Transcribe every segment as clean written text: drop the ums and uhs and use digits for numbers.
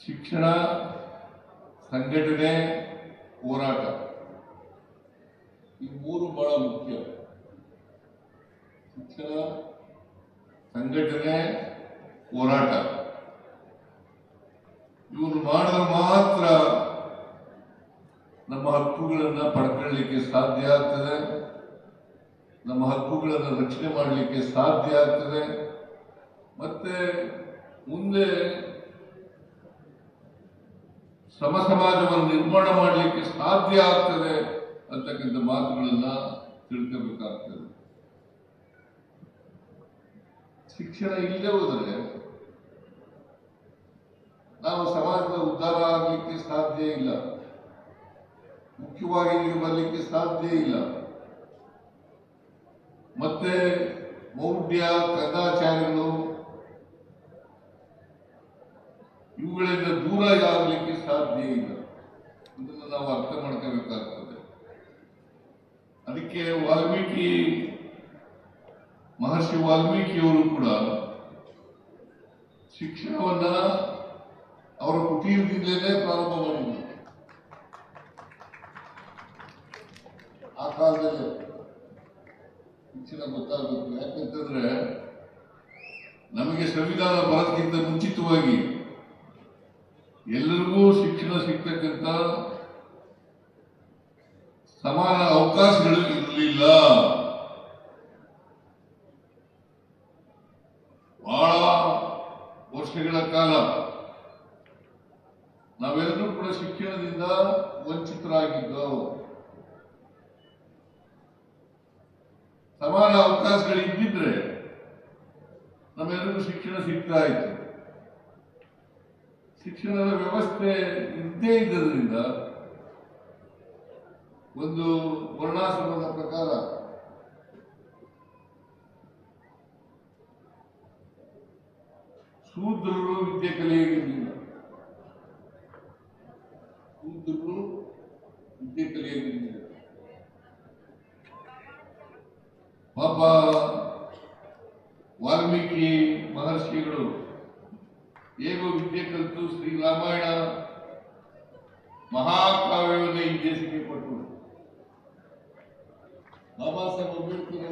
ಶಿಕ್ಷಣ, ಸಂಘಟನೆ, ಹೋರಾಟ ಈ ಮೂರು ಬಹಳ ಮುಖ್ಯ. ಶಿಕ್ಷಣ, ಸಂಘಟನೆ, ಹೋರಾಟ ಇವನ್ನು ಮಾಡಿದ್ರೆ ಮಾತ್ರ ನಮ್ಮ ಹಕ್ಕುಗಳನ್ನು ಪಡ್ಕೊಳ್ಳಲಿಕ್ಕೆ ಸಾಧ್ಯ ಆಗ್ತದೆ, ನಮ್ಮ ಹಕ್ಕುಗಳನ್ನು ರಕ್ಷಣೆ ಮಾಡಲಿಕ್ಕೆ ಸಾಧ್ಯ ಆಗ್ತದೆ, ಮತ್ತೆ ಮುಂದೆ ಸಮಾಜವನ್ನು ನಿರ್ಮಾಣ ಮಾಡಲಿಕ್ಕೆ ಸಾಧ್ಯ ಆಗ್ತದೆ ಅಂತಕ್ಕಂಥ ಮಾತುಗಳನ್ನ ತಿಳ್ಕೋಬೇಕಾಗ್ತದೆ. ಶಿಕ್ಷಣ ಇಲ್ಲದೆ ಹೋದರೆ ನಾವು ಸಮಾಜದ ಉದ್ಧಾರ ಆಗಲಿಕ್ಕೆ ಸಾಧ್ಯ ಇಲ್ಲ, ಮುಖ್ಯವಾಗಿ ಬರಲಿಕ್ಕೆ ಸಾಧ್ಯ ಇಲ್ಲ. ಮತ್ತೆ ಮೌಢ್ಯ, ಕದಾಚಾರಗಳು ಇವುಗಳಿಂದ ದೂರ ಆಗಲಿಕ್ಕೆ ಸಾಧ್ಯ ಇಲ್ಲ. ಇದನ್ನು ನಾವು ಅರ್ಥ ಮಾಡ್ಕೋಬೇಕಾಗ್ತದೆ. ಅದಕ್ಕೆ ಮಹರ್ಷಿ ವಾಲ್ಮೀಕಿಯವರು ಕೂಡ ಶಿಕ್ಷಣವನ್ನ ಅವರ ಕುಟೀರದಿಂದಲೇ ಪ್ರಾರಂಭ ಮಾಡಿದ್ರು. ಆ ಕಾಲದಲ್ಲಿ ಶಿಕ್ಷಣ ಗೊತ್ತಾಗಬೇಕು. ಯಾಕಂತಂದ್ರೆ ನಮಗೆ ಸಂವಿಧಾನ ಬರೋದಕ್ಕಿಂತ ಮುಂಚಿತವಾಗಿ ಎಲ್ಲರಿಗೂ ಶಿಕ್ಷಣ ಸಿಗ್ತಕ್ಕಂಥ ಸಮಾನ ಅವಕಾಶಗಳು ಇರಲಿಲ್ಲ. ಬಹಳ ವರ್ಷಗಳ ಕಾಲ ನಾವೆಲ್ಲರೂ ಕೂಡ ಶಿಕ್ಷಣದಿಂದ ವಂಚಿತರಾಗಿದ್ದವು. ಸಮಾನ ಅವಕಾಶಗಳು ಇದ್ದಿದ್ರೆ ನಮ್ಮೆಲ್ಲರಿಗೂ ಶಿಕ್ಷಣ ಸಿಗ್ತಾ ಇತ್ತು. ಶಿಕ್ಷಣದ ವ್ಯವಸ್ಥೆ ಇದ್ದೇ ಇದ್ದರಿಂದ ಒಂದು ವರ್ಣಾಶ್ರಮದ ಪ್ರಕಾರ ಶೂದ್ರರು ವಿದ್ಯೆ ಕಲಿಯಲಿಲ್ಲ. ಪಾಪ ವಾಲ್ಮೀಕಿ ಮಹರ್ಷಿಗಳು ಹೇಗೋ ವಿದ್ಯೆ ಕಲಿತು ಶ್ರೀರಾಮಾಯಣ ಮಹಾಕಾವ್ಯವನ್ನು ಈ ದೇಶಕ್ಕೆ ಕೊಟ್ಟರು. ಬಾಬಾ ಸಾಹೇಬ್ ಅಂಬೇಡ್ಕರ್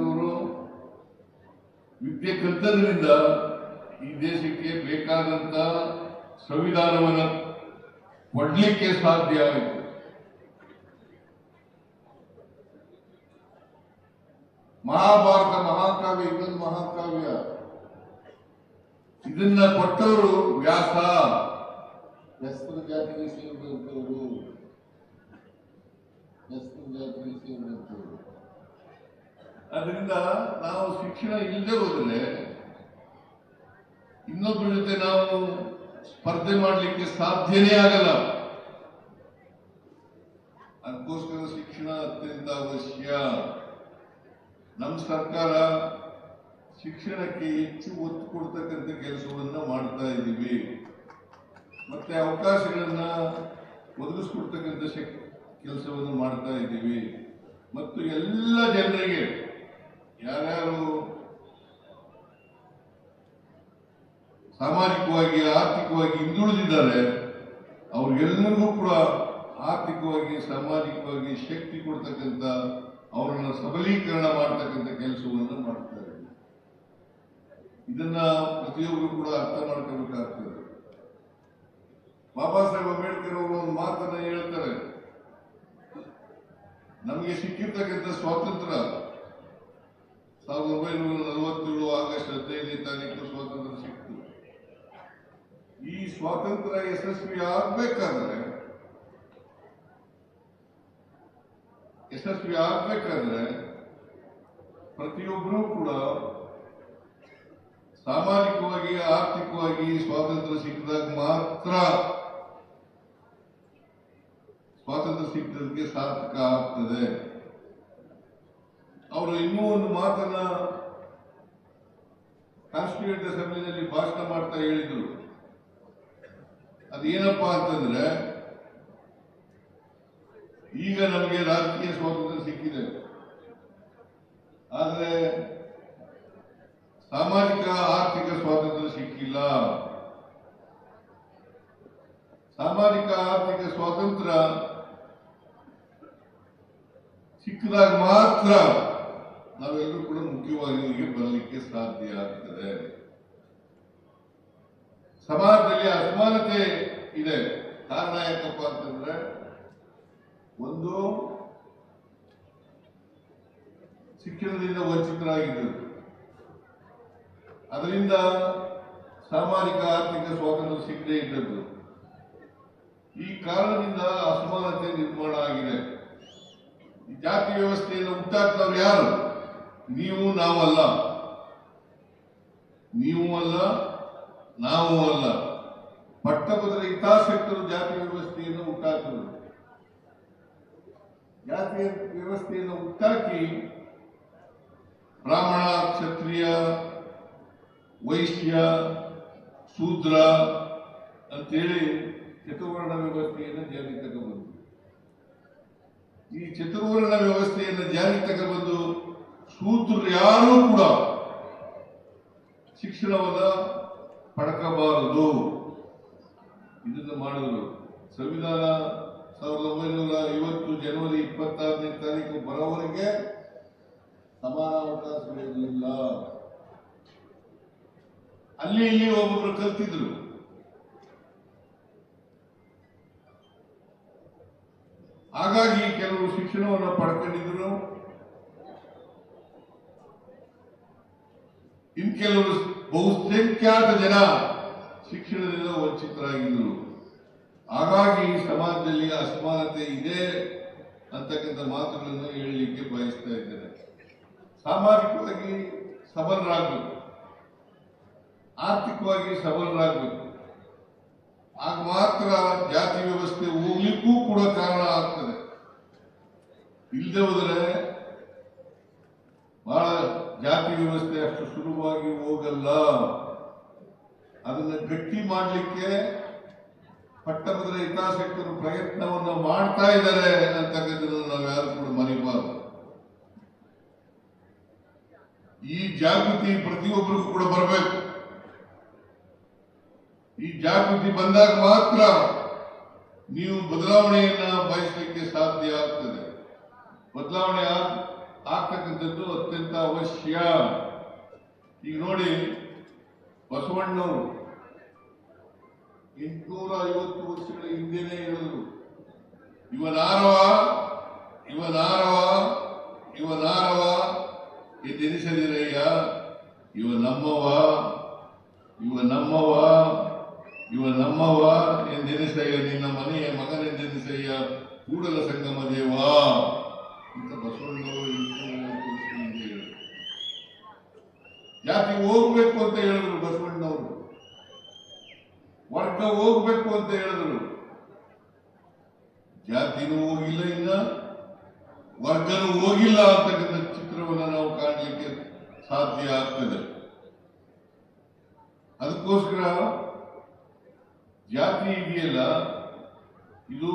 ಅವರು ವಿದ್ಯೆ ಕಲಿತದ್ರಿಂದ ಈ ದೇಶಕ್ಕೆ ಬೇಕಾದಂತ ಸಂವಿಧಾನವನ್ನು ಕೊಡ್ಲಿಕ್ಕೆ ಸಾಧ್ಯ ಆಯಿತು. ಮಹಾಭಾರತ ಮಹಾಕಾವ್ಯ, ಇನ್ನೊಂದು ಮಹಾಕಾವ್ಯ, ಇದನ್ನ ಕೊಟ್ಟವರು ವ್ಯಾಸ, ಹೆಸರು ಜಾತಿಗೆ ಸೇರಿದಂತವರು. ಅದರಿಂದ ನಾವು ಶಿಕ್ಷಣ ಇಲ್ಲದೆ ಹೋದರೆ ಇನ್ನೊಬ್ಬರ ಜೊತೆ ನಾವು ಸ್ಪರ್ಧೆ ಮಾಡಲಿಕ್ಕೆ ಸಾಧ್ಯನೇ ಆಗಲ್ಲ. ಅದಕ್ಕೋಸ್ಕರ ಶಿಕ್ಷಣ ಅತ್ಯಂತ ಅವಶ್ಯ. ನಮ್ಮ ಸರ್ಕಾರ ಶಿಕ್ಷಣಕ್ಕೆ ಹೆಚ್ಚು ಒತ್ತು ಕೊಡ್ತಕ್ಕಂಥ ಕೆಲಸವನ್ನ ಮಾಡ್ತಾ ಇದ್ದೀವಿ. ಮತ್ತೆ ಅವಕಾಶಗಳನ್ನ ಒದಗಿಸ್ಕೊಡ್ತಕ್ಕಂಥ ಕೆಲಸವನ್ನು ಮಾಡ್ತಾ ಇದ್ದೀವಿ. ಮತ್ತು ಎಲ್ಲ ಜನರಿಗೆ, ಯಾರ್ಯಾರು ಸಾಮಾಜಿಕವಾಗಿ ಆರ್ಥಿಕವಾಗಿ ಹಿಂದುಳಿದಿದ್ದಾರೆ ಅವ್ರಿಗೆಲ್ಲರಿಗೂ ಕೂಡ ಆರ್ಥಿಕವಾಗಿ ಸಾಮಾಜಿಕವಾಗಿ ಶಕ್ತಿ ಕೊಡ್ತಕ್ಕಂಥ, ಅವರನ್ನ ಸಬಲೀಕರಣ ಮಾಡತಕ್ಕಂಥ ಕೆಲಸವನ್ನು ಮಾಡ್ತಾರೆ. ಇದನ್ನ ಪ್ರತಿಯೊಬ್ಬರು ಕೂಡ ಅರ್ಥ ಮಾಡ್ಕೋಬೇಕಾಗ್ತದೆ. ಬಾಬಾ ಸಾಹೇಬ್ ಅಂಬೇಡ್ಕರ್ ಅವರು ಒಂದು ಮಾತನ್ನ ಹೇಳ್ತಾರೆ, ನಮಗೆ ಸಿಕ್ಕಿರ್ತಕ್ಕಂಥ ಸ್ವಾತಂತ್ರ್ಯ 1947 ಆಗಸ್ಟ್ 15ನೇ ತಾರೀಕು ಸ್ವಾತಂತ್ರ್ಯ ಸಿಕ್ತು. ಈ ಸ್ವಾತಂತ್ರ್ಯ ಯಶಸ್ವಿ ಆಗ್ಬೇಕಾದ್ರೆ ಪ್ರತಿಯೊಬ್ಬರೂ ಕೂಡ ಸಾಮಾಜಿಕವಾಗಿ ಆರ್ಥಿಕವಾಗಿ ಸ್ವಾತಂತ್ರ್ಯ ಸಿಕ್ಕಿದಾಗ ಮಾತ್ರ ಸ್ವಾತಂತ್ರ್ಯ ಸಿಕ್ಕಿದ್ದಕ್ಕೆ ಸಾರ್ಥಕ ಆಗ್ತದೆ. ಅವರು ಇನ್ನೂ ಒಂದು ಮಾತನ್ನ ಕಾನ್ಸ್ಟಿಟ್ಯೂಯೆಂಟ್ ಅಸೆಂಬ್ಲಿನಲ್ಲಿ ಭಾಷಣ ಮಾಡ್ತಾ ಹೇಳಿದ್ರು. ಅದೇನಪ್ಪಾ ಅಂತಂದ್ರೆ, ಈಗ ನಮಗೆ ರಾಜಕೀಯ ಸ್ವಾತಂತ್ರ್ಯ ಸಿಕ್ಕಿದೆ, ಆದರೆ ಸಾಮಾಜಿಕ ಆರ್ಥಿಕ ಸ್ವಾತಂತ್ರ್ಯ ಸಿಕ್ಕಿಲ್ಲ. ಸಾಮಾಜಿಕ ಆರ್ಥಿಕ ಸ್ವಾತಂತ್ರ್ಯ ಸಿಕ್ಕಿದಾಗ ಮಾತ್ರ ನಾವೆಲ್ಲರೂ ಕೂಡ ಮುಖ್ಯವಾಗಿ ಬರಲಿಕ್ಕೆ ಸಾಧ್ಯ ಆಗ್ತದೆ. ಸಮಾಜದಲ್ಲಿ ಅಸಮಾನತೆ ಇದೆ. ಕಾರಣ ಯಾಕಪ್ಪ ಅಂತಂದ್ರೆ, ಒಂದು ಶಿಕ್ಷಣದಿಂದ ವಂಚಿತರಾಗಿದ್ದರು, ಅದರಿಂದ ಸಾಮಾಜಿಕ ಆರ್ಥಿಕ ಸ್ವಾತಂತ್ರ್ಯ ಸಿಗದೇ ಇದ್ದದ್ದು. ಈ ಕಾರಣದಿಂದ ಅಸಮಾನತೆ ನಿರ್ಮಾಣ ಆಗಿದೆ. ಈ ಜಾತಿ ವ್ಯವಸ್ಥೆಯನ್ನು ಹುಟ್ಟಾಕ್ತವ್ರು ಯಾರು? ನೀವು ನಾವಲ್ಲ, ನೀವು ಅಲ್ಲ, ನಾವು ಅಲ್ಲ. ಪಟ್ಟಭದ್ರ ಹಿತಾಸಕ್ತರು ಜಾತಿ ವ್ಯವಸ್ಥೆಯನ್ನು ಹುಟ್ಟಾಕಿದರು. ಜಾತಿ ವ್ಯವಸ್ಥೆಯನ್ನು ಹುಟ್ಟಾಕಿ ಬ್ರಾಹ್ಮಣ, ಕ್ಷತ್ರಿಯ, ವೈಶ್ಯ, ಶೂದ್ರ ಅಂತೇಳಿ ಚತುರ್ವರ್ಣ ವ್ಯವಸ್ಥೆಯನ್ನು ಜಾರಿಗೆ ತಗೊಂಡ್ಬಂದು, ಈ ಚತುರ್ವರ್ಣ ವ್ಯವಸ್ಥೆಯನ್ನು ಜಾರಿಗೆ ತಗೊಂಡ್ಬಂದು ಶೂದ್ರರು ಯಾರೂ ಕೂಡ ಶಿಕ್ಷಣವನ್ನ ಪಡಕಬಾರದು, ಇದನ್ನು ಮಾಡಿದರು. ಸಂವಿಧಾನ 1950 ಜನವರಿ 26ನೇ ತಾರೀಕು ಬರೋವರೆಗೆ ಸಮಾನ ಅವಕಾಶಗಳಿರಲಿಲ್ಲ. ಅಲ್ಲಿ ಇಲ್ಲಿ ಒಬ್ಬೊಬ್ರು ಕಲ್ತಿದ್ರು. ಹಾಗಾಗಿ ಕೆಲವರು ಶಿಕ್ಷಣವನ್ನು ಪಡ್ಕೊಂಡಿದ್ರು, ಇನ್ ಕೆಲವರು ಬಹುಸಂಖ್ಯಾತ ಜನ ಶಿಕ್ಷಣದಿಂದ ವಂಚಿತರಾಗಿದ್ದರು. ಹಾಗಾಗಿ ಸಮಾಜದಲ್ಲಿ ಅಸಮಾನತೆ ಇದೆ ಅಂತಕ್ಕಂಥ ಮಾತುಗಳನ್ನು ಹೇಳಲಿಕ್ಕೆ ಬಯಸ್ತಾ ಇದ್ದೇನೆ. ಸಾಮಾಜಿಕವಾಗಿ ಸಬಲರಾಗಬೇಕು, ಆರ್ಥಿಕವಾಗಿ ಸಬಲರಾಗಬೇಕು. ಆಗ ಮಾತ್ರ ಜಾತಿ ವ್ಯವಸ್ಥೆ ಹೋಗ್ಲಿಕ್ಕೂ ಕೂಡ ಕಾರಣ ಆಗ್ತದೆ. ಇಲ್ಲದೆ ಹೋದರೆ ಬಹಳ ಜಾತಿ ವ್ಯವಸ್ಥೆ ಅಷ್ಟು ಸುಲಭವಾಗಿ ಹೋಗಲ್ಲ. ಅದನ್ನ ಗಟ್ಟಿ ಮಾಡಲಿಕ್ಕೆ ಪಟ್ಟಭದ್ರ ಹಿತಾಸಕ್ತರು ಪ್ರಯತ್ನವನ್ನು ಮಾಡ್ತಾ ಇದ್ದಾರೆ ಅಂತಕ್ಕಂಥದ್ದನ್ನು ನಾವು ಯಾರು ಕೂಡ ಮರಿಬಾರದು. ಈ ಜಾಗೃತಿ ಪ್ರತಿಯೊಬ್ಬರಿಗೂ ಕೂಡ ಬರಬೇಕು. ಈ ಜಾಗೃತಿ ಬಂದಾಗ ಮಾತ್ರ ನೀವು ಬದಲಾವಣೆಯನ್ನ ಬಯಸಲಿಕ್ಕೆ ಸಾಧ್ಯ ಆಗ್ತದೆ. ಬದಲಾವಣೆ ಆಗ್ತಕ್ಕಂಥದ್ದು ಅತ್ಯಂತ ಅವಶ್ಯ. ಈಗ ನೋಡಿ, ಬಸವಣ್ಣವರು 850 ವರ್ಷಗಳ ಹಿಂದೆನೇ ಹೇಳಿದ್ರು, ಇವನಾರವ ಇವನಾರವ ಇವನಾರವ ಎಂದೆನಿಸದಿರಯ್ಯ, ಇವ ನಮ್ಮವ ಇವ ನಮ್ಮವ ಇವ ನಮ್ಮವ ಎಂದೆನಿಸಯ್ಯ, ನಿನ್ನ ಮನೆಯ ಮಗನೆಂದೆನಿಸಯ್ಯ, ಕೂಡಲ ಸಂಗಮ ದೇವ ಅಂತ ಬಸವಣ್ಣವರು ಹೇಳಿದ್ರು. ಜಾತಿ ಹೋಗ್ಬೇಕು ಅಂತ ಹೇಳಿದ್ರು ಬಸವಣ್ಣವರು, ವರ್ಗ ಹೋಗ್ಬೇಕು ಅಂತ ಹೇಳಿದ್ರು. ಜಾತಿನೂ ಹೋಗಿಲ್ಲ, ಇನ್ನ ವರ್ಗನೂ ಹೋಗಿಲ್ಲ ಅಂತಕ್ಕಂಥ ಚಿತ್ರವನ್ನು ನಾವು ಕಾಣಲಿಕ್ಕೆ ಸಾಧ್ಯ ಆಗ್ತದೆ. ಅದಕ್ಕೋಸ್ಕರ ಜಾತಿ ಇದೆಯಲ್ಲ, ಇದು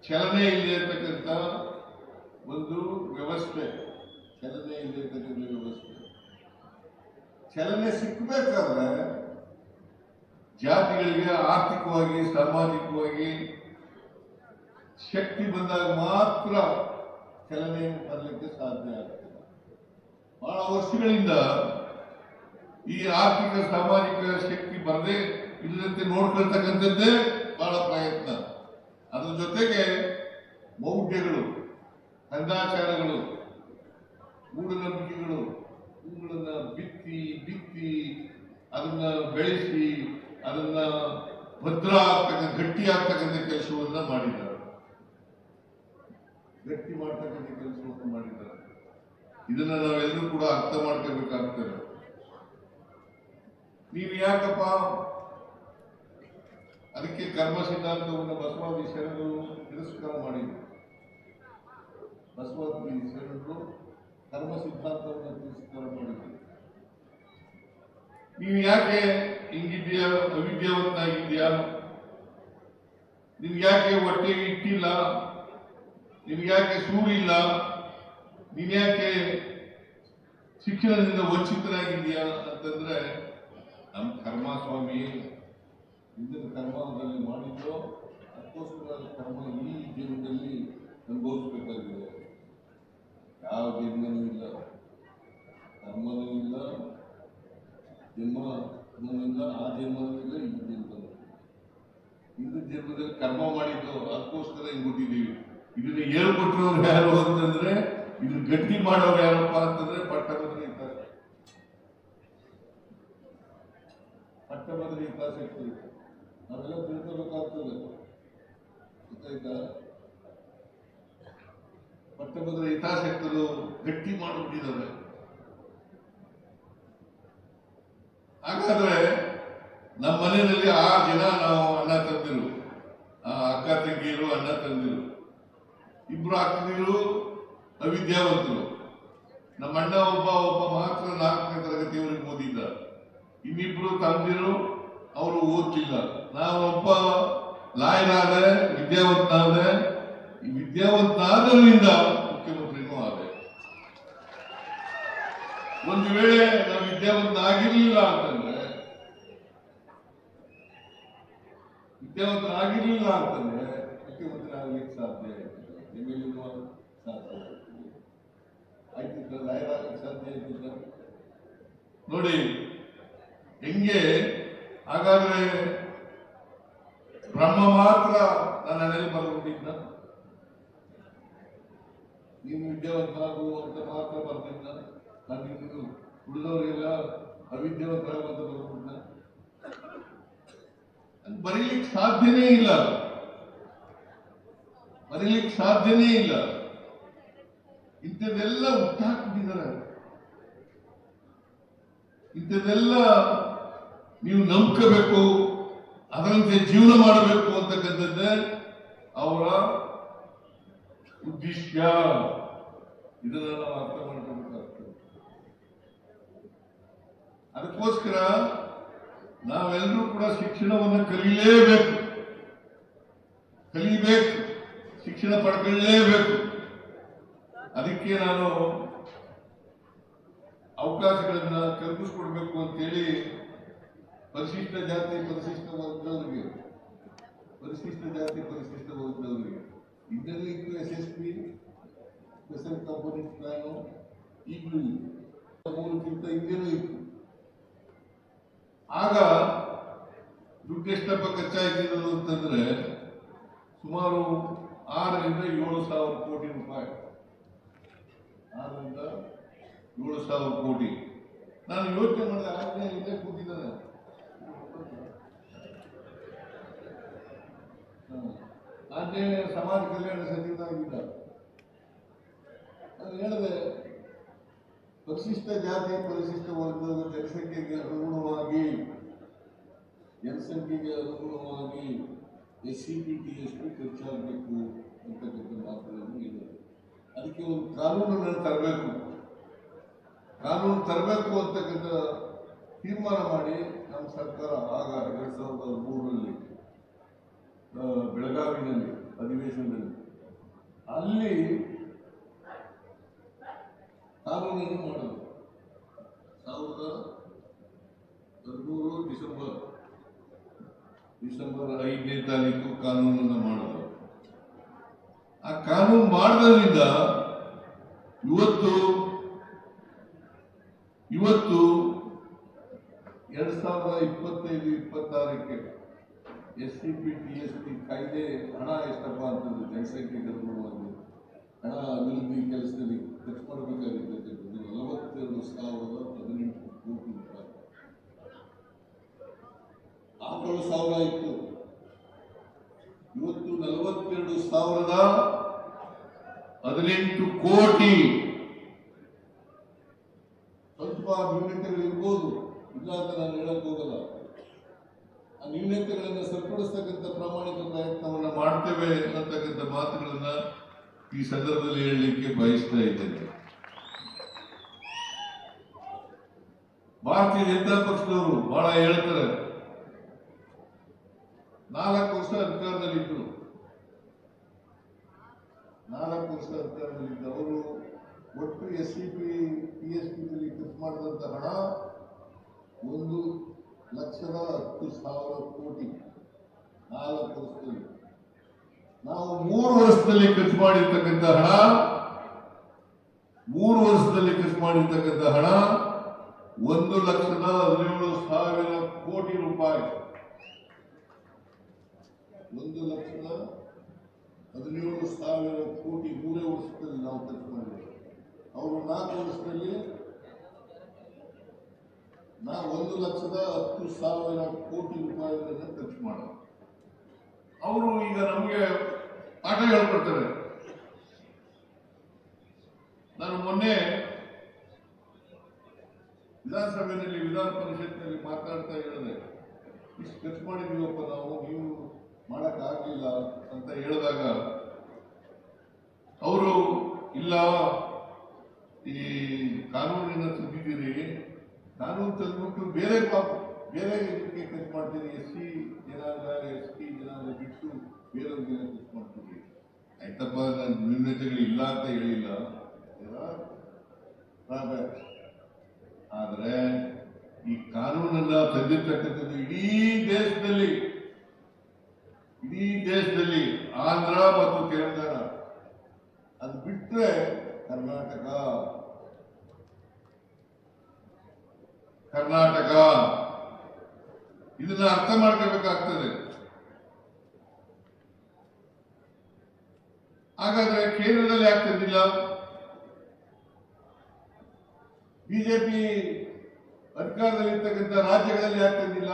ಚಲನೆ ಇಲ್ಲಿರ್ತಕ್ಕಂಥ ಒಂದು ವ್ಯವಸ್ಥೆ. ಚಲನೆ ಇಲ್ಲಿರ್ತಕ್ಕಂಥ ವ್ಯವಸ್ಥೆ. ಚಲನೆ ಸಿಕ್ಕಬೇಕಾದ್ರೆ ಜಾತಿಗಳಿಗೆ ಆರ್ಥಿಕವಾಗಿ ಸಾಮಾಜಿಕವಾಗಿ ಶಕ್ತಿ ಬಂದಾಗ ಮಾತ್ರ ಚಲನೆ ಬರಲಿಕ್ಕೆ ಸಾಧ್ಯ ಆಗ್ತದೆ. ಬಹಳ ವರ್ಷಗಳಿಂದ ಈ ಆರ್ಥಿಕ ಸಾಮಾಜಿಕ ಶಕ್ತಿ ಬರದೆ ಇಲ್ಲದಂತೆ ನೋಡ್ಕೊಳ್ತಕ್ಕಂಥದ್ದೇ ಬಹಳ ಪ್ರಯತ್ನ. ಅದ್ರ ಜೊತೆಗೆ ಮೌಢ್ಯಗಳು, ಕಂದಾಚಾರಗಳು, ಮೂಢನಂಬಿಕೆಗಳು, ಇವುಗಳನ್ನ ಬಿತ್ತಿ ಬಿತ್ತಿ ಅದನ್ನ ಬೆಳೆಸಿ ಅದನ್ನ ಭದ್ರ ಆಗ್ತಕ್ಕಂಥ ಗಟ್ಟಿ ಆಗ್ತಕ್ಕಂಥ ಕೆಲಸವನ್ನ ಮಾಡಿದ್ದಾರೆ. ಗಟ್ಟಿ ಮಾಡ್ತಕ್ಕಂಥ ಕೆಲಸವನ್ನು ಮಾಡಿದ್ದಾರೆ. ಇದನ್ನ ನಾವೆಲ್ಲರೂ ಕೂಡ ಅರ್ಥ ಮಾಡ್ಕೋಬೇಕಾಗ್ತದೆ. ನೀವು ಯಾಕಪ್ಪ ಅದಕ್ಕೆ ಕರ್ಮ ಸಿದ್ಧಾಂತವನ್ನು ಬಸವಾದಿ ಶರಣರು ತಿರಸ್ಕಾರ ಮಾಡಿದ್ರು. ಬಸವಾದಿ ಶರಣರು ಕರ್ಮ ಸಿದ್ಧಾಂತವನ್ನು ತಿರಸ್ಕಾರ ಮಾಡಿದ್ರು. ನೀವು ಯಾಕೆ ಹಿಂಗಿದ್ಯಾ, ಅವಿದ್ಯಾವಂತಾಗಿದ್ಯಾ, ನಿಮ್ಗೆ ಯಾಕೆ ಹೊಟ್ಟೆಗೆ ಇಟ್ಟಿಲ್ಲ, ನಿಮ್ಗೆ ಯಾಕೆ ಸೂರಿಲ್ಲ, ನೀನ್ ಯಾಕೆ ಶಿಕ್ಷಣದಿಂದ ವಂಚಿತರಾಗಿದ್ಯಾ ಅಂತಂದ್ರೆ ನಮ್ಮ ಕರ್ಮ ಸ್ವಾಮಿ ಹಿಂದಿನ ಕರ್ಮದಲ್ಲಿ ಮಾಡಿದ್ದು ಅದಕ್ಕೋಸ್ಕರ ಕರ್ಮ ಈ ಜೀವನದಲ್ಲಿ ಅನುಭವಿಸಬೇಕಾಗಿದೆ. ಯಾವ ಜನ್ಮನೂ ಇಲ್ಲ, ಕರ್ಮನೂ ಇಲ್ಲ, ಜನ್ಮನೂ ಇಲ್ಲ, ಆ ಜನ್ಮನೂ ಇಲ್ಲ, ಈ ಜನ್ಮನೂ ಇಲ್ಲ. ಹಿಂದಿನ ಜನ್ಮದಲ್ಲಿ ಕರ್ಮ ಮಾಡಿದ್ದು ಅದಕ್ಕೋಸ್ಕರ ಹಿಂಗ್ ಹುಟ್ಟಿದ್ದೀವಿ. ಇದನ್ನ ಹೇಳ್ಕೊಟ್ಟಿರೋರು ಯಾರು ಅಂತಂದ್ರೆ, ಇದನ್ನ ಗಟ್ಟಿ ಮಾಡೋರು ಯಾರಪ್ಪ ಅಂತಂದ್ರೆ ಪಟ್ಟಭದ್ರ ಇದ್ದಾರೆ. ಪಟ್ಟಭದ್ರ ಹಿತಾಸಕ್ತಿ ನಾವೆಲ್ಲ ತಿಳ್ಕೋಬೇಕಾಗ್ತದೆ, ಗೊತ್ತಾಯ್ತಾ? ಪಟ್ಟಭದ್ರ ಹಿತಾಸಕ್ತರು ಗಟ್ಟಿ ಮಾಡಿಬಿಟ್ಟಿದ್ದಾರೆ. ಹಾಗಾದ್ರೆ ನಮ್ಮ ಮನೆಯಲ್ಲಿ ಆ ಜನ ನಾವು ಅಣ್ಣ ತಂದಿರು, ಆ ಅಕ್ಕ ತಂಗಿಯರು, ಅಣ್ಣ ತಂದಿರು, ಇಬ್ರು ಅಕ್ಕದಿರು ಅವಿದ್ಯಾವಂತರು. ನಮ್ಮ ಅಣ್ಣ ಒಬ್ಬ ಮಾತ್ರ 4ನೇ ತರಗತಿಯವರೆಗೆ ಓದಿದ್ದ. ಇನ್ನಿಬ್ರು ತಂದಿರು ಅವರು ಓದ್ಲಿಲ್ಲ. ನಾವೊಬ್ಬ ಲಾಯರ್ ಆದೆ, ವಿದ್ಯಾವಂತನಾದೆ. ಈ ವಿದ್ಯಾವಂತನಾದ್ರಿಂದ ಮುಖ್ಯಮಂತ್ರಿನೂ ಆದೆ. ಒಂದು ವೇಳೆ ನಾವು ವಿದ್ಯಾವಂತನಾಗಿರ್ಲಿಲ್ಲ ಅಂತಂದ್ರೆ ಮುಖ್ಯಮಂತ್ರಿ ಆಗ್ಲಿಕ್ಕೆ ಸಾಧ್ಯ ಆಯ್ತಿಲ್ಲ, ಎಮ್ಮೆಲ್ಯೂ ಸಾಧ್ಯ ಆಯ್ತಿಲ್ಲ, ಲಾಯರ್ ಆಗ್ಲಿಕ್ಕೆ ಸಾಧ್ಯ ಆಯ್ತಿಲ್ಲ. ನೋಡಿ ಹೆಂಗೆ. ಹಾಗಾದ್ರೆ ಬ್ರಹ್ಮ ಮಾತ್ರ ನನ್ನ ಮನೇಲಿ ಬರ್ಬಿಟ್ಟಿದ್ದ, ನೀನು ವಿದ್ಯಾವಂತನಾಗು ಅಂತ ಮಾತ್ರ ಬರ್ತಿದ್ದ, ನಾನು ಉಳಿದವರಿಗೆಲ್ಲ ಅವಿದ್ಯಾವಂತರಾಗುವಂತ ಬರ್ಬಿಟ್ಟ. ಬರೀಲಿಕ್ಕೆ ಸಾಧ್ಯನೇ ಇಲ್ಲ, ಬರೀಲಿಕ್ಕೆ ಸಾಧ್ಯನೇ ಇಲ್ಲ. ಇಂಥದ್ದೆಲ್ಲ ಹುಟ್ಟಾಕ್ಬಿಟ್ಟಿದ್ದಾರೆ. ಇಂಥದ್ದೆಲ್ಲ ನೀವು ನಂಬ್ಕೋಬೇಕು, ಅದರಂತೆ ಜೀವನ ಮಾಡಬೇಕು ಅಂತಕ್ಕಂಥದ್ದೇ ಅವರ ಉದ್ದೇಶ. ಇದನ್ನ ನಾವು ಅರ್ಥ ಮಾಡ್ಕೋಬೇಕಾಗ್ತದೆ. ಅದಕ್ಕೋಸ್ಕರ ನಾವೆಲ್ಲರೂ ಕೂಡ ಶಿಕ್ಷಣವನ್ನು ಕಲಿಯಲೇಬೇಕು, ಶಿಕ್ಷಣ ಪಡ್ಕೊಳ್ಳಲೇಬೇಕು. ಅದಕ್ಕೆ ನಾನು ಅವಕಾಶಗಳನ್ನ ಕಲ್ಪಿಸ್ಕೊಡ್ಬೇಕು ಅಂತೇಳಿ ಪರಿಶಿಷ್ಟ ಜಾತಿ ಪರಿಶಿಷ್ಟ ವರ್ಗದವರಿಗೆ ಇದರಲ್ಲಿ ಇತ್ತು SSP ಸ್ಪೆಷಲ್ ಕಂಪೋನೆಂಟ್ ಪ್ಲಾನು, ಈಗಲೂ ಮೂಲಕ್ಕಿಂತ ಹಿಂದೆನೂ ಇತ್ತು. ಆಗ ದುಡ್ಡು ಎಷ್ಟಪ್ಪ ಖರ್ಚಾಯ್ತಿರೋದು ಅಂತಂದ್ರೆ ಸುಮಾರು 6,000 ರಿಂದ 7,000 ಕೋಟಿ ರೂಪಾಯಿ. 6,000 ರಿಂದ 7,000 ಕೋಟಿ. ನಾನು ಯೋಚನೆ ಮಾಡಿದೆ, ಆಜ್ಞೆ ಇಲ್ಲೇ ಕೂತಿದ್ದಾನೆ, ಆಜ್ಞೆ ಸಮಾಜ ಕಲ್ಯಾಣ ಸಚಿವನಾಗಿದ್ದ. ನಾನು ಹೇಳಿದೆ, ಪರಿಶಿಷ್ಟ ಜಾತಿ ಪರಿಶಿಷ್ಟ ವರ್ಗದ ಜನಸಂಖ್ಯೆಗೆ ಅನುಗುಣವಾಗಿ SCP TSP ಖರ್ಚಾಗಬೇಕು ಅಂತಕ್ಕಂಥ ಮಾತುಗಳನ್ನು ಹೇಳಿದೆ. ಅದಕ್ಕೆ ಒಂದು ಕಾನೂನನ್ನು ತರಬೇಕು ಅಂತಕ್ಕಂಥ ತೀರ್ಮಾನ ಮಾಡಿ ನಮ್ಮ ಸರ್ಕಾರ ಆಗ 2003ರಲ್ಲಿ ಬೆಳಗಾವಿನಲ್ಲಿ ಅಧಿವೇಶನದಲ್ಲಿ ಅಲ್ಲಿ ಕಾನೂನನ್ನು ಮಾಡೋದು. 2013 ಡಿಸೆಂಬರ್ 5ನೇ ತಾರೀಕು ಕಾನೂನನ್ನು ಮಾಡೋದು. ಆ ಕಾನೂನು ಮಾಡೋದ್ರಿಂದ ಇವತ್ತು 2025-26ಕ್ಕೆ SCP TSP ಕಾಯ್ದೆ ಹಣ ಎಷ್ಟಪ್ಪ ಅಂತಂದ್ರೆ ಜನಸಂಖ್ಯೆಗೆ ಅನುಗುಣವಾಗಿ ಹಣ ಅಭಿವೃದ್ಧಿ ಕೆಲಸದಲ್ಲಿ ಖರ್ಚು ಮಾಡಬೇಕಾಗಿರ್ತಕ್ಕಂಥದ್ದು 42,018 ಕೋಟಿ ರೂಪಾಯಿ. 6,000 ಇತ್ತು, ಇವತ್ತು 42,018 ಕೋಟಿ. ಸ್ವಲ್ಪ ನ್ಯೂನತೆಗಳಿರ್ಬೋದು, ಇಲ್ಲ ಅಂತ ನಾನು ಹೇಳಕ್ ಹೋಗಲ್ಲ. ಆ ನ್ಯೂನತೆಗಳನ್ನು ಸರಿಪಡಿಸ್ತಕ್ಕಂಥ ಪ್ರಾಮಾಣಿಕ ಪ್ರಯತ್ನವನ್ನ ಮಾಡ್ತೇವೆ ಅನ್ನತಕ್ಕಂಥ ಮಾತುಗಳನ್ನ ಈ ಸಂದರ್ಭದಲ್ಲಿ ಹೇಳಲಿಕ್ಕೆ ಬಯಸ್ತಾ ಇದ್ದೇನೆ. ಭಾರತೀಯ ಜನತಾ ಪಕ್ಷದವರು ಬಹಳ ಹೇಳ್ತಾರೆ, 4 ವರ್ಷ ಅಧಿಕಾರದಲ್ಲಿದ್ದರು. 4 ವರ್ಷ ಅಧಿಕಾರದಲ್ಲಿದ್ದ ಅವರು ಒಟ್ಟು SCP TSP ಖರ್ಚು ಮಾಡಿದಂತ ಹಣ 1,10,000 ಕೋಟಿ 4 ವರ್ಷದಲ್ಲಿ. ನಾವು 3 ವರ್ಷದಲ್ಲಿ ಖರ್ಚು ಮಾಡಿರ್ತಕ್ಕಂಥ ಹಣ 1,17,000 ಕೋಟಿ ರೂಪಾಯಿ. 1,17,000 ಕೋಟಿ 3 ವರ್ಷದಲ್ಲಿ ನಾವು ಖರ್ಚು ಮಾಡಿದ್ದೇವೆ. ಅವರು 4 ವರ್ಷದಲ್ಲಿ 1,10,000 ಕೋಟಿ ರೂಪಾಯಿಗಳನ್ನು ಖರ್ಚು ಮಾಡೋದು. ಅವರು ಈಗ ನಮಗೆ ಪಾಠ ಹೇಳ್ಕೊಡ್ತಾರೆ. ನಾನು ಮೊನ್ನೆ ವಿಧಾನಸಭೆಯಲ್ಲಿ ವಿಧಾನ ಪರಿಷತ್ನಲ್ಲಿ ಮಾತಾಡ್ತಾ ಹೇಳಿದೆ, ಇಷ್ಟು ಖರ್ಚು ಮಾಡಿದೀವಪ್ಪ ನಾವು, ನೀವು ಮಾಡಕ್ಕಾಗಲಿಲ್ಲ ಅಂತ ಹೇಳಿದಾಗ ಅವರು ಇಲ್ಲ, ಈ ಕಾನೂನಿನ ತಂದಿದ್ದೀರಿ, ಕಾನೂನು ತಂದ್ಬಿಟ್ಟು ಬೇರೆ ಇದಕ್ಕೆ ಖರ್ಚು ಮಾಡ್ತೀರಿ, SC ಜನಾಂಗ ST ಜನಾಂಗ ಬಿಟ್ಟು ಬೇರೆಯವ್ರಿಗೆ ಖರ್ಚು ಮಾಡ್ತೀವಿ. ಆಯ್ತಪ್ಪ, ನಾನು ನ್ಯೂನತೆಗಳು ಇಲ್ಲ ಅಂತ ಹೇಳಿಲ್ಲ, ಆದ್ರೆ ಈ ಕಾನೂನನ್ನ ತಂದಿರ್ತಕ್ಕಂಥದ್ದು ಇಡೀ ದೇಶದಲ್ಲಿ ಆಂಧ್ರ ಮತ್ತು ತೆಲಂಗಾಣ, ಅದು ಬಿಟ್ರೆ ಕರ್ನಾಟಕ ಇದನ್ನ ಅರ್ಥ ಮಾಡ್ಕೋಬೇಕಾಗ್ತದೆ. ಹಾಗಾದ್ರೆ ಕೇಂದ್ರದಲ್ಲಿ ಯಾಕೆ ತಂದಿಲ್ಲ? ಬಿಜೆಪಿ ಅಧಿಕಾರದಲ್ಲಿರ್ತಕ್ಕಂಥ ರಾಜ್ಯಗಳಲ್ಲಿ ಯಾಕೆ ತಂದಿಲ್ಲ?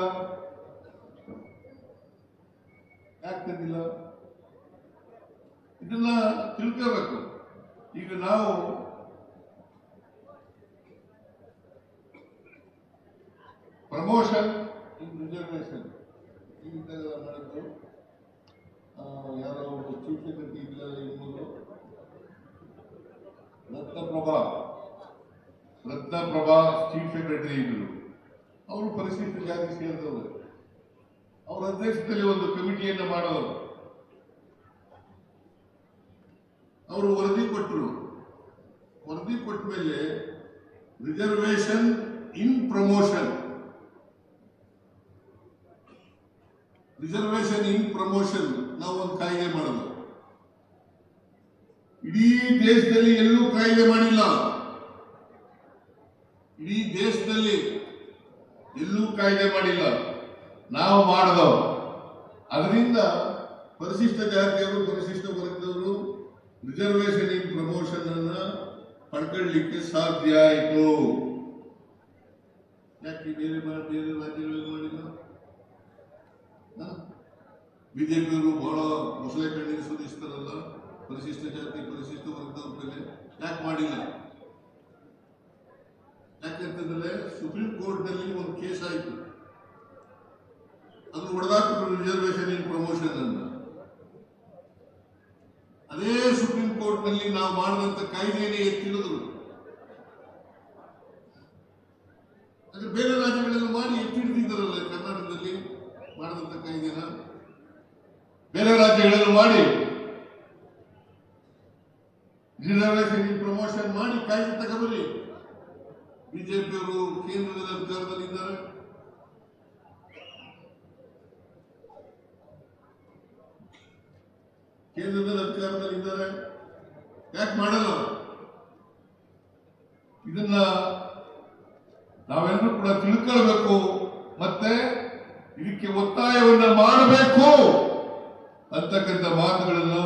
ಇದನ್ನ ತಿಳ್ಕೋಬೇಕು. ಈಗ ನಾವು ಪ್ರಮೋಷನ್ ಇನ್ ರಿಸರ್ವೇಶನ್ ಮಾಡಿದ್ದು, ಯಾರೋ ಚೀಫ್ ಸೆಕ್ರೆಟರಿ ಇಲ್ಲ ಎಂಬುದು ರತ್ನಪ್ರಭಾ ಚೀಫ್ ಸೆಕ್ರೆಟರಿ ಇದ್ರು. ಅವರು ಪರಿಶಿಷ್ಟ ಜಾತಿ ಸೇರಿದವರು. ಅವರ ಅಧ್ಯಕ್ಷತೆಯಲ್ಲಿ ಒಂದು ಕಮಿಟಿಯನ್ನು ಮಾಡೋರು. ಅವರು ವರದಿ ಕೊಟ್ಟರು. ವರದಿ ಕೊಟ್ಟ ಮೇಲೆ ರಿಸರ್ವೇಶನ್ ಇನ್ ಪ್ರಮೋಷನ್ ನಾವು ಒಂದು ಕಾಯ್ದೆ ಮಾಡೋದು. ಇಡೀ ದೇಶದಲ್ಲಿ ಎಲ್ಲೂ ಕಾಯ್ದೆ ಮಾಡಿಲ್ಲ. ನಾವು ಮಾಡಿದವು. ಅದರಿಂದ ಪರಿಶಿಷ್ಟ ಜಾತಿಯವರು, ಪರಿಶಿಷ್ಟ ವರ್ಗದವರು ರಿಸರ್ವೇಶನ್ ಇನ್ ಪ್ರಮೋಷನ್ ಅನ್ನ ಪಡ್ಕೊಳ್ಳಲಿಕ್ಕೆ ಸಾಧ್ಯ ಆಯಿತು. ಯಾಕೆ ಬೇರೆ ರಾಜ್ಯಗಳಲ್ಲಿ ಮಾಡಿಲ್ಲ? ಬಿಜೆಪಿಯವರು ಬಹಳ ಮೊಸಳೆ ಕಣ್ಣಿಗೆ ಸುರಿಸ್ತಾರಲ್ಲ ಪರಿಶಿಷ್ಟ ಜಾತಿ, ಪರಿಶಿಷ್ಟ ವರ್ಗದವ್ರ ಮೇಲೆ. ಯಾಕೆ ಮಾಡಿಲ್ಲ? ಯಾಕೆಂತಂದ್ರೆ ಸುಪ್ರೀಂ ಕೋರ್ಟ್ ನಲ್ಲಿ ಒಂದು ಕೇಸ್ ಆಯಿತು, ಅದನ್ನು ಹೊಡೆದಾಕಿದ್ರು ರಿಸರ್ವೇಶನ್ ಇನ್ ಪ್ರಮೋಷನ್ ಅನ್ನ. ಅದೇ ಸುಪ್ರೀಂ ಕೋರ್ಟ್ ನಲ್ಲಿ ನಾವು ಮಾಡಿದಂತ ಕಾಯ್ದೆಯನ್ನೇ ಎತ್ತಿಡಿದ್ರು. ಅಂದ್ರೆ ಬೇರೆ ರಾಜ್ಯಗಳೆಲ್ಲ ಮಾಡಿ ಎತ್ತಿಡ್ತಿದ್ದಾರಲ್ಲ, ಕರ್ನಾಟಕದಲ್ಲಿ ಮಾಡಿದಂತ ಕಾಯ್ದೆನ ಬೇರೆ ರಾಜ್ಯಗಳೆಲ್ಲ ಮಾಡಿ ರಿಸರ್ವೇಶನ್ ಇನ್ ಪ್ರಮೋಷನ್ ಮಾಡಿ ಕಾಯ್ದೆ ತಗೊಬರ್ರಿ. ಬಿಜೆಪಿಯವರು ಕೇಂದ್ರದಲ್ಲಿ ಅಧಿಕಾರದಲ್ಲಿದ್ದಾರೆ. ಯಾಕೆ ಮಾಡಲ್ಲ? ಇದನ್ನ ನಾವೆಲ್ಲರೂ ಕೂಡ ತಿಳ್ಕೊಳ್ಬೇಕು, ಮತ್ತೆ ಇದಕ್ಕೆ ಒತ್ತಾಯವನ್ನ ಮಾಡಬೇಕು ಅಂತಕ್ಕಂಥ ಮಾತುಗಳನ್ನು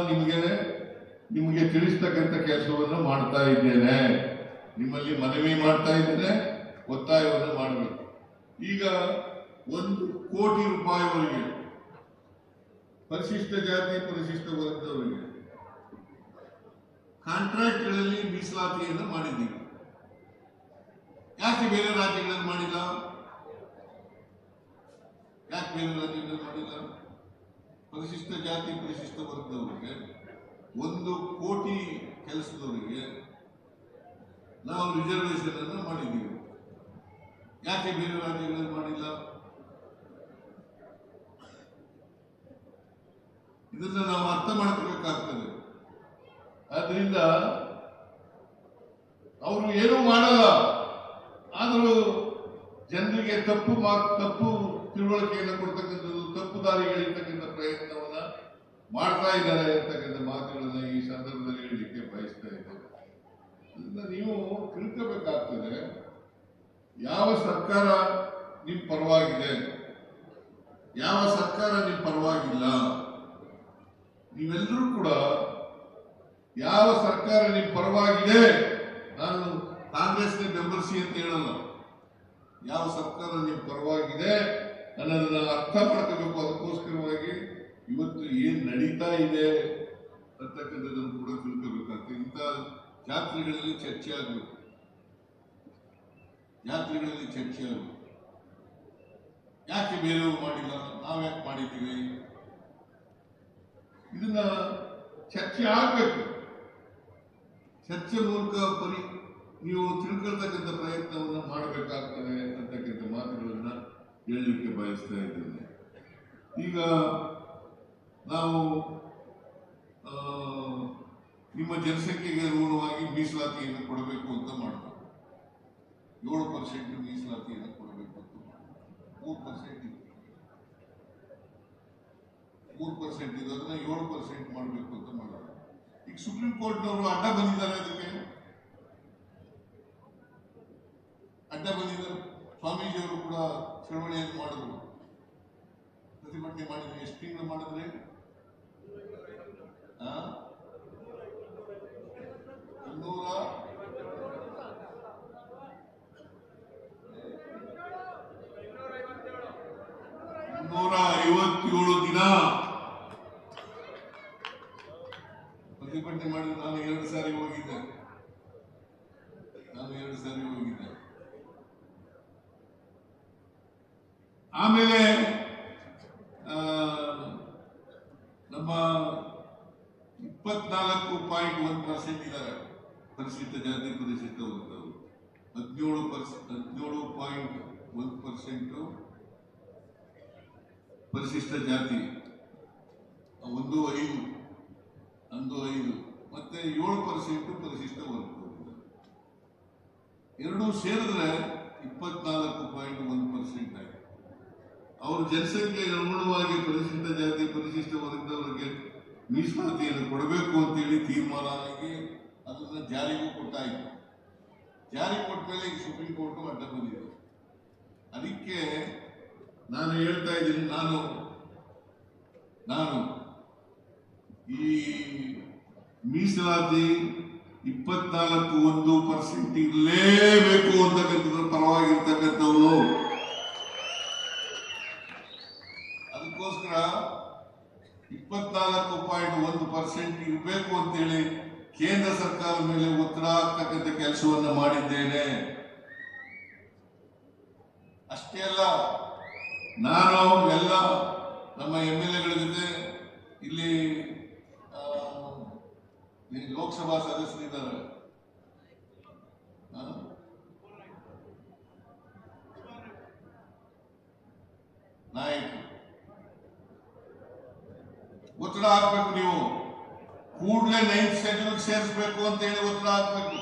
ನಿಮಗೆ ತಿಳಿಸ್ತಕ್ಕಂಥ ಕೆಲಸವನ್ನು ಮಾಡ್ತಾ ಇದ್ದೇನೆ. ನಿಮ್ಮಲ್ಲಿ ಮನವಿ ಮಾಡ್ತಾ ಇದ್ದೇನೆ, ಒತ್ತಾಯವನ್ನು ಮಾಡಬೇಕು. ಈಗ 1 ಕೋಟಿ ರೂಪಾಯಿವರೆಗೆ ಪರಿಶಿಷ್ಟ ಜಾತಿ, ಪರಿಶಿಷ್ಟ ವರ್ಗದವರಿಗೆ ಕಾಂಟ್ರಾಕ್ಟ್ಗಳಲ್ಲಿ ಮೀಸಲಾತಿಯನ್ನು ಮಾಡಿದ್ದೀವಿ. ಯಾಕೆ ಬೇರೆ ರಾಜ್ಯಗಳಲ್ಲಿ ಮಾಡಿಲ್ಲ? ಪರಿಶಿಷ್ಟ ಜಾತಿ, ಪರಿಶಿಷ್ಟ ವರ್ಗದವರಿಗೆ 1 ಕೋಟಿ ಕೆಲಸದವರಿಗೆ ನಾವು ರಿಸರ್ವೇಶನ್ ಅನ್ನು ಮಾಡಿದ್ದೀವಿ. ಯಾಕೆ ಬೇರೆ ರಾಜ್ಯಗಳಲ್ಲಿ ಮಾಡಿಲ್ಲ? ಇದನ್ನ ನಾವು ಅರ್ಥ ಮಾಡ್ಕೋಬೇಕಾಗ್ತದೆ. ಆದ್ರಿಂದ ಅವರು ಏನೂ ಮಾಡಲ್ಲ, ಆದರೂ ಜನರಿಗೆ ತಪ್ಪು ತಿಳುವಳಿಕೆಯನ್ನು ಕೊಡ್ತಕ್ಕಂಥದ್ದು, ತಪ್ಪು ದಾರಿ ಎಳಿತಕ್ಕಂಥ ಪ್ರಯತ್ನವನ್ನ ಮಾಡ್ತಾ ಇದ್ದಾರೆ ಅಂತಕ್ಕಂಥ ಮಾತುಗಳನ್ನ ಈ ಸಂದರ್ಭದಲ್ಲಿ ಹೇಳಲಿಕ್ಕೆ ಬಯಸ್ತಾ ಇದ್ದೇನೆ. ಅದನ್ನ ನೀವು ತಿಳ್ಕೋಬೇಕಾಗ್ತದೆ. ಯಾವ ಸರ್ಕಾರ ನಿಮ್ ಪರವಾಗಿದೆ, ಯಾವ ಸರ್ಕಾರ ನಿಮ್ ಪರವಾಗಿಲ್ಲ. ನೀವೆಲ್ಲರೂ ಕೂಡ ಯಾವ ಸರ್ಕಾರ ನಿಮ್ ಪರವಾಗಿದೆ, ನಾನು ಕಾಂಗ್ರೆಸ್ಗೆ ಬೆಂಬಲಿಸಿ ಅಂತ ಹೇಳಲ್ಲ, ಯಾವ ಸರ್ಕಾರ ನಿಮ್ ಪರವಾಗಿದೆ ಅನ್ನೋದನ್ನ ಅರ್ಥ ಮಾಡ್ಕೋಬೇಕು. ಅದಕ್ಕೋಸ್ಕರವಾಗಿ ಇವತ್ತು ಏನ್ ನಡೀತಾ ಇದೆ ಅಂತಕ್ಕಂಥದ್ದನ್ನು ಕೂಡ ತಿಳ್ಕೋಬೇಕಾಗ್ತದೆ. ಇಂಥ ಜಾತ್ರೆಗಳಲ್ಲಿ ಚರ್ಚೆ ಆಗಬೇಕು, ಜಾತ್ರೆಗಳಲ್ಲಿ ಚರ್ಚೆ ಆಗಬೇಕು. ಯಾಕೆ ಬೇರೆಯವರು ಮಾಡಿಲ್ಲ, ನಾವ್ಯಾಕೆ ಮಾಡಿದ್ದೀವಿ, ಇದನ್ನ ಚರ್ಚೆ ಆಗ್ಬೇಕು. ಚರ್ಚೆ ಮೂಲಕ ನೀವು ತಿಳ್ಕೊಳ್ತಕ್ಕಂಥ ಪ್ರಯತ್ನವನ್ನ ಮಾಡಬೇಕಾಗ್ತದೆ ಅಂತಕ್ಕಂಥ ಮಾತುಗಳನ್ನ ಹೇಳಲಿಕ್ಕೆ ಬಯಸ್ತಾ ಇದ್ದೇನೆ. ಈಗ ನಾವು ನಿಮ್ಮ ಜನಸಂಖ್ಯೆಗೆ ಅನುಗುಣವಾಗಿ ಮೀಸಲಾತಿಯನ್ನು ಕೊಡಬೇಕು ಅಂತ ಮಾಡಬೇಕು. 7% ಮೀಸಲಾತಿಯನ್ನು ಕೊಡಬೇಕು ಅಂತ ಮಾಡಬೇಕು. 3% ಇದೆ, ಅದನ್ನ 7% ಮಾಡಬೇಕು ಅಂತ ಮಾಡೋದು. ಈಗ ಸುಪ್ರೀಂ ಕೋರ್ಟ್ನವರು ಅಡ್ಡ ಬಂದಿದ್ದಾರೆ, ಅದಕ್ಕೆ ಅಡ್ಡ ಬಂದಿದ್ದಾರೆ. ಸ್ವಾಮೀಜಿಯವರು ಕೂಡ ಚಳವಳಿಯನ್ನು ಮಾಡಿದ್ರು, ಪ್ರತಿಭಟನೆ ಮಾಡಿದ್ರು. ಎಷ್ಟು ತಿಂಗಳು ಮಾಡಿದ್ರೆ? 257 ದಿನ ಪ್ರತಿಭಟನೆ ಮಾಡಿದ್ರು. ನಾನು 2 ಸಾರಿ ಹೋಗಿದ್ದೆ. ಆಮೇಲೆ ನಮ್ಮ 24.1% ಇದ್ದಾರೆ ಪರಿಶಿಷ್ಟ ಜಾತಿ ಪರಿಶಿಷ್ಟ ವರ್ಗದವರು. 17.1% ಪರಿಶಿಷ್ಟ ಜಾತಿ, 1.5 ಮತ್ತೆ 7% ಪರಿಶಿಷ್ಟ ವರ್ಗದವರು. ಎರಡೂ ಸೇರಿದ್ರೆ 24.1% ಆಗಿದೆ. ಅವರು ಜನಸಂಖ್ಯೆಗೆ ಅನುಗುಣವಾಗಿ ಪರಿಶಿಷ್ಟ ಜಾತಿ ಪರಿಶಿಷ್ಟ ವರ್ಗದವರಿಗೆ ಮೀಸಲಾತಿಯನ್ನು ಕೊಡಬೇಕು ಅಂತೇಳಿ ತೀರ್ಮಾನ ಆಗಿ ಅದನ್ನ ಜಾರಿಗೂ ಕೊಟ್ಟಾಯಿತು. ಜಾರಿ ಕೊಟ್ಟ ಮೇಲೆ ಈಗ ಸುಪ್ರೀಂ ಕೋರ್ಟ್ ಅಡ್ಡ ಬಂದಿದೆ. ಅದಕ್ಕೆ ನಾನು ಹೇಳ್ತಾ ಇದ್ದೀನಿ, ನಾನು ಈ ಮೀಸಲಾತಿ 24.1% ಇರಲೇಬೇಕು ಅಂತಕ್ಕಂಥದ್ರ ಪರವಾಗಿರ್ತಕ್ಕಂಥವ್ರು. ಅದಕ್ಕೋಸ್ಕರ 24.1% ಇರಬೇಕು ಅಂತೇಳಿ ಕೇಂದ್ರ ಸರ್ಕಾರದ ಮೇಲೆ ಒತ್ತಡ ಹಾಕ್ತಕ್ಕಂಥ ಕೆಲಸವನ್ನ ಮಾಡಿದ್ದೇನೆ. ಅಷ್ಟೇ ಅಲ್ಲ, ನಾನು ಎಲ್ಲ ನಮ್ಮ MLA-ಗಳ ಜೊತೆ ಇಲ್ಲಿ ಲೋಕಸಭಾ ಸದಸ್ಯರಿದ್ದಾರೆ, ನಾಯಕರು, ಒತ್ತಡ ಹಾಕ್ಬೇಕು. ನೀವು ಕೂಡಲೇ 9th ಶೆಡ್ಯೂಲ್ ಸೇರಿಸಬೇಕು ಅಂತ ಹೇಳಿ ಒತ್ತಡ ಹಾಕ್ಬೇಕು.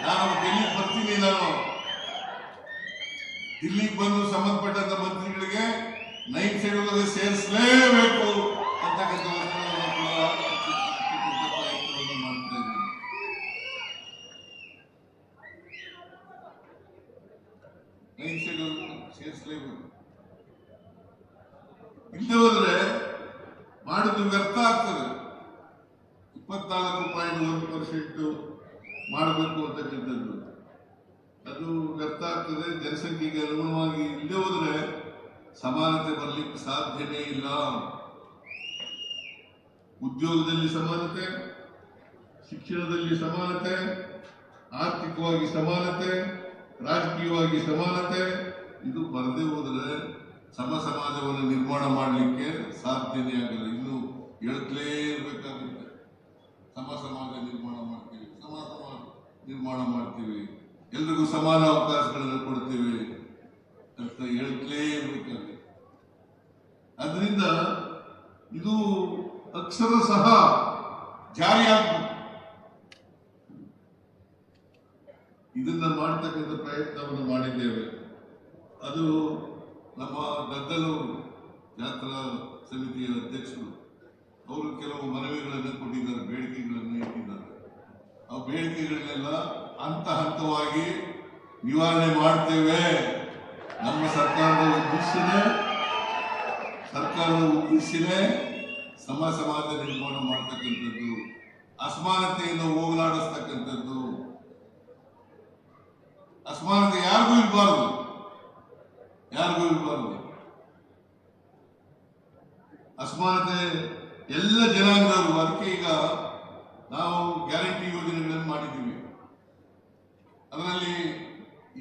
ನಾನು ಡೆಲ್ಲಿಗೆ ಬರ್ತೀನಿ, ದಿಲ್ಲಿಗೆ ಬಂದು ಸಂಬಂಧಪಟ್ಟಂತ ಮಂತ್ರಿಗಳಿಗೆ 9th ಶೆಡ್ಯೂಲ್ ಸೇರಿಸಲೇಬೇಕು ಅಂತಕ್ಕಂಥ ಪ್ರಯತ್ನವನ್ನು ಮಾಡ್ತಾ ಇದ್ದೀನಿ. 9th schedule ಸೇರಿಸಲೇಬೇಕು. ಇಲ್ಲದೆ ಹೋದ್ರೆ ಮಾಡುದು ವ್ಯರ್ಥ ಆಗ್ತದೆ. 24.1% ಮಾಡಬೇಕು ಅಂತಕ್ಕಂಥದ್ದು ಅದು ವ್ಯರ್ಥ ಆಗ್ತದೆ. ಜನಸಂಖ್ಯೆಗೆ ಅನುಗುಣವಾಗಿ ಇಲ್ಲದೆ ಹೋದ್ರೆ ಸಮಾನತೆ ಬರಲಿಕ್ಕೆ ಸಾಧ್ಯನೇ ಇಲ್ಲ. ಉದ್ಯೋಗದಲ್ಲಿ ಸಮಾನತೆ, ಶಿಕ್ಷಣದಲ್ಲಿ ಸಮಾನತೆ, ಆರ್ಥಿಕವಾಗಿ ಸಮಾನತೆ, ರಾಜಕೀಯವಾಗಿ ಸಮಾನತೆ, ಇದು ಬರದೇ ಹೋದ್ರೆ ಸಮ ಸಮಾಜವನ್ನು ನಿರ್ಮಾಣ ಮಾಡಲಿಕ್ಕೆ ಸಾಧ್ಯನೇ ಆಗಲ್ಲ. ಇನ್ನು ಹೇಳ್ತಲೇ ಇರಬೇಕಾಗುತ್ತೆ. ಸಮ ಸಮಾಜ ನಿರ್ಮಾಣ ಮಾಡ್ತೀವಿ, ನಿರ್ಮಾಣ ಮಾಡ್ತೀವಿ, ಎಲ್ರಿಗೂ ಸಮಾನ ಅವಕಾಶಗಳನ್ನು ಕೊಡ್ತೀವಿ ಅಂತ ಹೇಳ್ತಲೇ ಇರಬೇಕಾಗುತ್ತೆ. ಅದರಿಂದ ಇದು ಅಕ್ಷರ ಸಹ ಜಾರಿ ಆಗ್ಬೇಕು. ಇದನ್ನ ಮಾಡತಕ್ಕಂಥ ಪ್ರಯತ್ನವನ್ನು ಮಾಡಿದ್ದೇವೆ. ಅದು ನಮ್ಮ ಗದ್ದಲೂರು ಜಾತ್ರಾ ಸಮಿತಿಯ ಅಧ್ಯಕ್ಷರು ಅವರು ಕೆಲವು ಮನವಿಗಳನ್ನು ಕೊಟ್ಟಿದ್ದಾರೆ, ಬೇಡಿಕೆಗಳನ್ನು ಇಟ್ಟಿದ್ದಾರೆ. ಆ ಬೇಡಿಕೆಗಳನ್ನೆಲ್ಲ ಹಂತ ಹಂತವಾಗಿ ನಿವಾರಣೆ ಮಾಡ್ತೇವೆ. ನಮ್ಮ ಸರ್ಕಾರದ ಉದ್ದೇಶನೇ ಸಮಾಜ ನಿರ್ಮಾಣ ಮಾಡ್ತಕ್ಕಂಥದ್ದು, ಅಸಮಾನತೆಯನ್ನು ಹೋಗಲಾಡಿಸ್ತಕ್ಕಂಥದ್ದು. ಅಸಮಾನತೆ ಯಾರಿಗೂ ಇರಬಾರದು. ಅಸಮಾನತೆ ಎಲ್ಲ ಜನಾಂಗದವರು. ಅದಕ್ಕೆ ಈಗ ನಾವು ಗ್ಯಾರಂಟಿ ಯೋಜನೆಗಳನ್ನು ಮಾಡಿದ್ದೀವಿ. ಅದರಲ್ಲಿ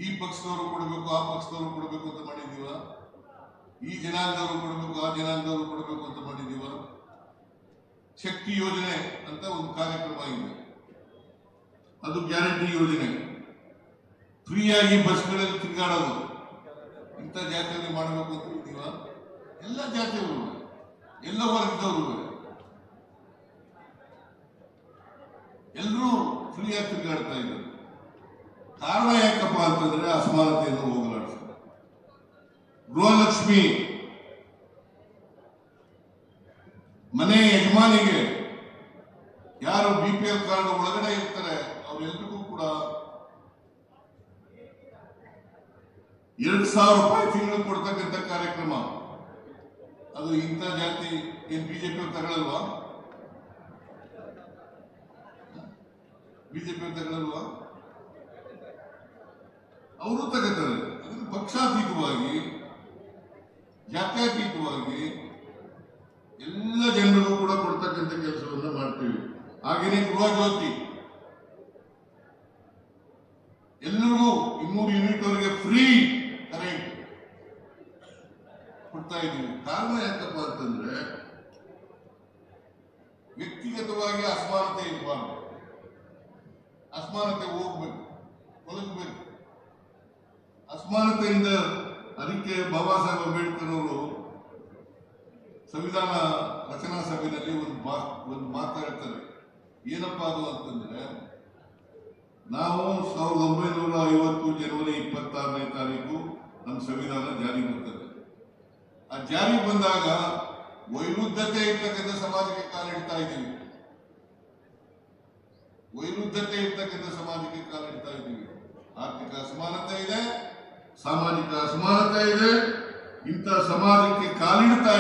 ಈ ಪಕ್ಷದವರು ಕೊಡಬೇಕು, ಆ ಪಕ್ಷದವರು ಕೊಡಬೇಕು ಅಂತ ಮಾಡಿದ್ದೀವ, ಈ ಜನಾಂಗದವರು ಕೊಡಬೇಕು, ಆ ಜನಾಂಗದವರು ಕೊಡಬೇಕು ಅಂತ ಮಾಡಿದ್ದೀವ. ಶಕ್ತಿ ಯೋಜನೆ ಅಂತ ಒಂದು ಕಾರ್ಯಕ್ರಮ ಇದೆ, ಅದು ಗ್ಯಾರಂಟಿ ಯೋಜನೆ. ಫ್ರೀಯಾಗಿ ಬಸ್ಗಳಲ್ಲಿ ತಿರುಗಾಡೋದು, ಇಂಥ ಜಾತಿಯಲ್ಲಿ ಮಾಡಬೇಕು ಅಂತ ಇದ್ದೀವ. ಎಲ್ಲ ಜಾತಿಯವರು, ಎಲ್ಲ ವರ್ಗದವರು, ಎಲ್ಲರೂ ಫ್ರೀಯಾಗಿ ತಿರುಗಾಡ್ತಾ ಇದ್ದಾರೆ. ಕಾರಣ ಯಾಕಪ್ಪ ಅಂತಂದ್ರೆ ಅಸಮಾನತೆಯನ್ನು ಹೋಗಲಾಡಿಸ್ತಾರೆ. ಗೃಹಲಕ್ಷ್ಮಿ ಮನೆ ಯಜಮಾನಿಗೆ ಯಾರು BPL ಕಾರ್ಡ್ ಒಳಗಡೆ ಇರ್ತಾರೆ ಅವರೆಲ್ಲರಿಗೂ ಕೂಡ 2,000 ರೂಪಾಯಿ ತಿಂಗಳು ಕೊಡ್ತಕ್ಕಂಥ ಕಾರ್ಯಕ್ರಮ. ಅದು ಇಂಥ ಜಾತಿ ಏನ್ ಬಿಜೆಪಿ ತಗೊಳ್ಳಲ್ವಾ? ಅವರು ತಗೋತಾರೆ. ಅದನ್ನು ಪಕ್ಷಾತೀತವಾಗಿ, ಜಾತ್ಯತೀತವಾಗಿ ಎಲ್ಲ ಜನರಿಗೂ ಕೂಡ ಕೊಡ್ತಕ್ಕಂಥ ಕೆಲಸವನ್ನ ಮಾಡ್ತೀವಿ. ಹಾಗೆಯೇ ಗೃಹ ಜ್ಯೋತಿ ಎಲ್ಲರಿಗೂ 200 ಯೂನಿಟ್ ವರೆಗೆ ಫ್ರೀ ಕರೆಂಟ್ ಕೊಡ್ತಾ ಇದ್ದೀವಿ. ಕಾರಣ ಯಾಕಪ್ಪ ಅಂತಂದ್ರೆ ವ್ಯಕ್ತಿಗತವಾಗಿ ಅಸಮಾನತೆ ಇರಬಾರ್ದು, ಅಸಮಾನತೆ ಹೋಗ್ಬೇಕು, ತೊಲಗಬೇಕು. ಅಸಮಾನತೆಯಿಂದ ಅದಕ್ಕೆ ಬಾಬಾ ಸಾಹೇಬ್ ಅಂಬೇಡ್ಕರ್ ಅವರು ಸಂವಿಧಾನ ರಚನಾ ಸಭೆಯಲ್ಲಿ ಒಂದು ಮಾತಾಡ್ತಾರೆ. ಏನಪ್ಪಾ ಅದು ಅಂತಂದ್ರೆ, ನಾವು 1950 ಜನವರಿ 26ನೇ ತಾರೀಕು ನಮ್ಮ ಸಂವಿಧಾನ ಜಾರಿ ಬರ್ತದೆ. ಆ ಜಾರಿ ಬಂದಾಗ ವೈರುಧ್ಯತೆ ಇರ್ತಕ್ಕಂಥ ಸಮಾಜಕ್ಕೆ ಕಾಲಿಡ್ತಾ ಇದ್ದೀವಿ. ಆರ್ಥಿಕ ಅಸಮಾನತೆ ಇದೆ, ಸಾಮಾಜಿಕ ಅಸಮಾನತೆ ಇದೆ. ಇಂಥ ಸಮಾಜಕ್ಕೆ ಕಾಲಿಡ್ತಾ